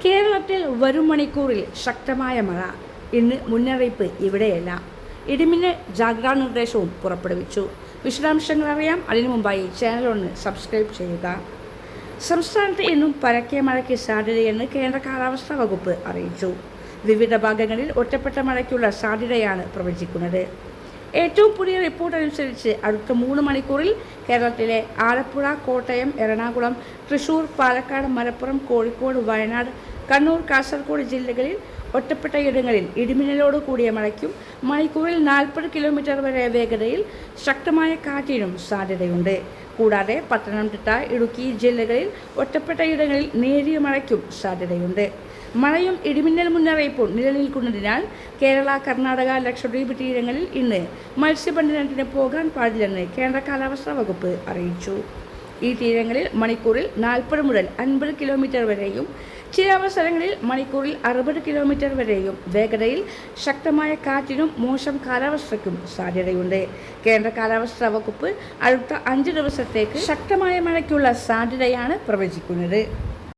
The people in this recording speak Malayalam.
കേരളത്തിൽ വരും മണിക്കൂറിൽ ശക്തമായ മഴ. ഇന്ന് മുന്നറിയിപ്പ് ഇവിടെയല്ല. ഇടിമിന്നൽ ജാഗ്രതാ നിർദ്ദേശവും പുറപ്പെടുവിച്ചു. വിശദാംശങ്ങൾ അറിയാം. അതിനു മുമ്പായി ചാനൽ ഒന്ന് സബ്സ്ക്രൈബ് ചെയ്യുക. സംസ്ഥാനത്ത് ഇന്നും പരക്കെ മഴയ്ക്ക് സാധ്യതയെന്ന് കേന്ദ്ര കാലാവസ്ഥാ വകുപ്പ് അറിയിച്ചു. വിവിധ ഭാഗങ്ങളിൽ ഒറ്റപ്പെട്ട മഴയ്ക്കുള്ള സാധ്യതയാണ് പ്രവചിക്കുന്നത്. ഏറ്റവും പുതിയ റിപ്പോർട്ട് അനുസരിച്ച് അടുത്ത 3 മണിക്കൂറിൽ കേരളത്തിലെ ആലപ്പുഴ, കോട്ടയം, എറണാകുളം, തൃശൂർ, പാലക്കാട്, മലപ്പുറം, കോഴിക്കോട്, വയനാട്, കണ്ണൂർ, കാസർഗോഡ് ജില്ലകളിൽ ഒറ്റപ്പെട്ട ഇടങ്ങളിൽ ഇടിമിന്നലോട് കൂടിയ മഴയ്ക്കും മണിക്കൂറിൽ 40 കിലോമീറ്റർ വരെ വേഗതയിൽ ശക്തമായ കാറ്റിനും സാധ്യതയുണ്ട്. കൂടാതെ പത്തനംതിട്ട, ഇടുക്കി ജില്ലകളിൽ ഒറ്റപ്പെട്ട ഇടങ്ങളിൽ നേരിയ മഴയ്ക്കും സാധ്യതയുണ്ട്. മഴയും ഇടിമിന്നൽ മുന്നറിയിപ്പും നിലനിൽക്കുന്നതിനാൽ കേരള, കർണാടക, ലക്ഷദ്വീപ് തീരങ്ങളിൽ ഇന്ന് മത്സ്യബന്ധനത്തിന് പോകാൻ പാടില്ലെന്ന് കേന്ദ്ര കാലാവസ്ഥാ വകുപ്പ് അറിയിച്ചു. ഈ തീരങ്ങളിൽ മണിക്കൂറിൽ 40 മുതൽ 50 കിലോമീറ്റർ വരെയും ചില അവസരങ്ങളിൽ മണിക്കൂറിൽ 60 കിലോമീറ്റർ വരെയും വേഗതയിൽ ശക്തമായ കാറ്റിനും മോശം കാലാവസ്ഥയ്ക്കും സാധ്യതയുണ്ട്. കേന്ദ്ര കാലാവസ്ഥാ വകുപ്പ് അടുത്ത 5 ദിവസത്തേക്ക് ശക്തമായ മഴയ്ക്കുള്ള സാധ്യതയാണ് പ്രവചിക്കുന്നത്.